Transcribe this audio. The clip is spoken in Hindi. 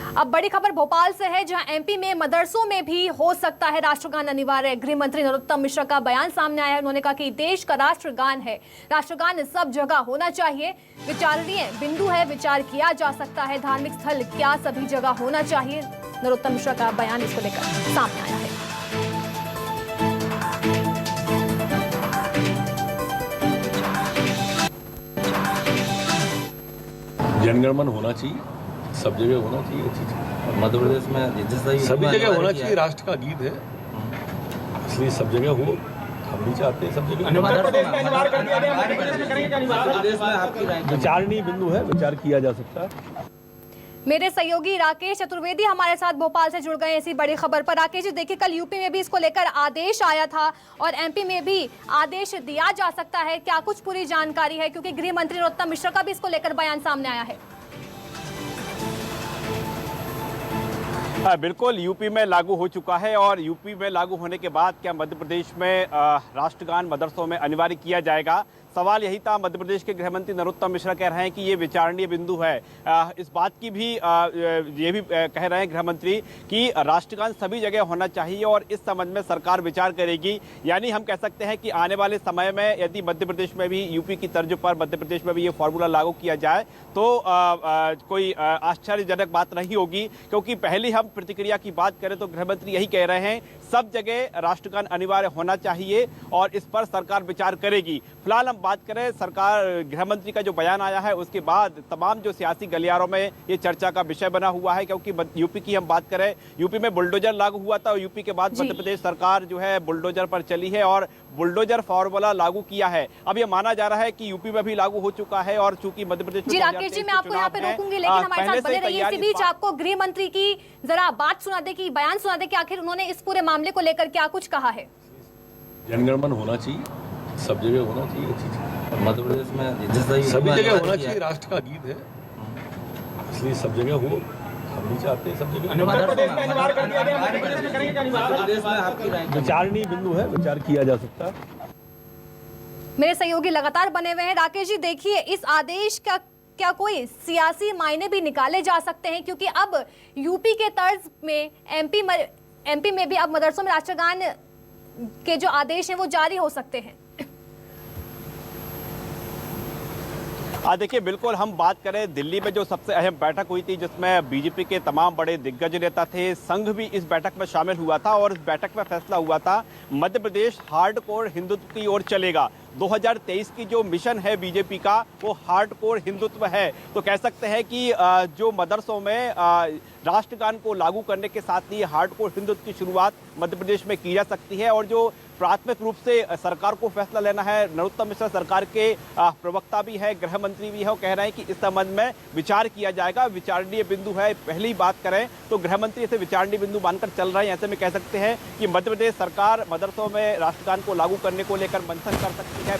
अब बड़ी खबर भोपाल से है, जहां एमपी में मदरसों में भी हो सकता है राष्ट्रगान अनिवार्य। गृह मंत्री नरोत्तम मिश्रा का बयान सामने आया है। उन्होंने कहा कि देश का राष्ट्रगान है, राष्ट्रगान सब जगह होना चाहिए। विचारणीय बिंदु है, विचार किया जा सकता है। धार्मिक स्थल क्या सभी जगह होना चाहिए? नरोत्तम मिश्रा का बयान इसको लेकर सामने आया है। जनगणमन होना चाहिए, सब जगह होना चाहिए अच्छी चीज। मध्य प्रदेश में सभी जगह होना चाहिए, राष्ट्र का गीत है, इसलिए सब जगह हो। हम भी चाहते हैं सब जगह। विचारणीय बिंदु है, विचार किया जा सकता है। मेरे सहयोगी राकेश चतुर्वेदी हमारे साथ भोपाल से जुड़ गए इसी बड़ी खबर पर। राकेश जी, देखिए कल यूपी में भी इसको लेकर आदेश आया था और एमपी में भी आदेश दिया जा सकता है, क्या कुछ पूरी जानकारी है? क्योंकि गृह मंत्री नरोत्तम मिश्रा का भी इसको लेकर बयान सामने आया है। बिल्कुल, यूपी में लागू हो चुका है और यूपी में लागू होने के बाद क्या मध्य प्रदेश में राष्ट्रगान मदरसों में अनिवार्य किया जाएगा? सवाल यही था। मध्य प्रदेश के गृह मंत्री नरोत्तम मिश्रा कह रहे हैं कि ये विचारणीय बिंदु है। इस बात की भी ये भी कह रहे हैं गृह मंत्री कि राष्ट्रगान सभी जगह होना चाहिए और इस संबंध में सरकार विचार करेगी। यानी हम कह सकते हैं कि आने वाले समय में यदि मध्य प्रदेश में भी यूपी की तर्ज पर मध्य प्रदेश में भी ये फॉर्मूला लागू किया जाए तो कोई आश्चर्यजनक बात नहीं होगी, क्योंकि पहले हम प्रतिक्रिया की बात करें तो गृह मंत्री यही कह रहे हैं सब जगह राष्ट्रगान अनिवार्य होना चाहिए और इस पर सरकार विचार करेगी। फिलहाल हम बात करें सरकार गृह मंत्री का जो बयान आया है उसके बाद तमाम जो सियासी गलियारों में ये चर्चा का विषय बना हुआ है, क्योंकि यूपी की हम बात करें, यूपी में बुलडोजर लागू हुआ था और यूपी के बाद मध्य प्रदेश सरकार जो है बुलडोजर पर चली है और बुलडोजर फॉर्मूला लागू किया है। अब ये माना जा रहा है कि यूपी में भी लागू हो चुका है और चूंकि मध्य प्रदेश जी राकेश जी, मैं आपको यहाँ पे रोकूंगी, लेकिन हमारे साथ बने रहिए। इसी बीच आपको गृह मंत्री की जरा बात सुना दे, कि बयान सुना दे कि आखिर उन्होंने इस पूरे मामले को लेकर क्या कुछ कहा है। जनगणमन होना चाहिए, सब जगह होना चाहिए अच्छी चीज। मध्य प्रदेश में सभी जगह होना चाहिए, राष्ट्र का गीत है, इसलिए सब जगह हो। हम भी चाहते हैं सब जगह। विचारणीय बिंदु है, विचार किया जा सकता है। मेरे सहयोगी लगातार बने हुए हैं। राकेश जी, देखिए इस आदेश का क्या कोई सियासी मायने भी निकाले जा सकते हैं? क्योंकि अब यूपी के तर्ज में एमपी में भी अब मदरसों में राष्ट्रगान के जो आदेश हैं वो जारी हो सकते हैं। देखिए, बिल्कुल हम बात करें दिल्ली में जो सबसे अहम बैठक हुई थी जिसमें बीजेपी के तमाम बड़े दिग्गज नेता थे, संघ भी इस बैठक में शामिल हुआ था और इस बैठक में फैसला हुआ था मध्य प्रदेश हार्डकोर हिंदुत्व की ओर चलेगा। 2023 की जो मिशन है बीजेपी का वो हार्डकोर हिंदुत्व है। तो कह सकते हैं कि जो मदरसों में राष्ट्रगान को लागू करने के साथ ही हार्डकोर हिंदुत्व की शुरुआत मध्य प्रदेश में की जा सकती है। और जो प्राथमिक रूप से सरकार को फैसला लेना है, नरोत्तम मिश्रा सरकार के प्रवक्ता भी है, गृह मंत्री भी है, वो कह रहे हैं कि इस संबंध में विचार किया जाएगा। विचारणीय बिंदु है, पहली बात करें तो गृह मंत्री इसे विचारणीय बिंदु मानकर चल रहे हैं। ऐसे में कह सकते हैं कि मध्य प्रदेश सरकार मदरसों में राष्ट्रगान को लागू करने को लेकर मंथन कर सकती है।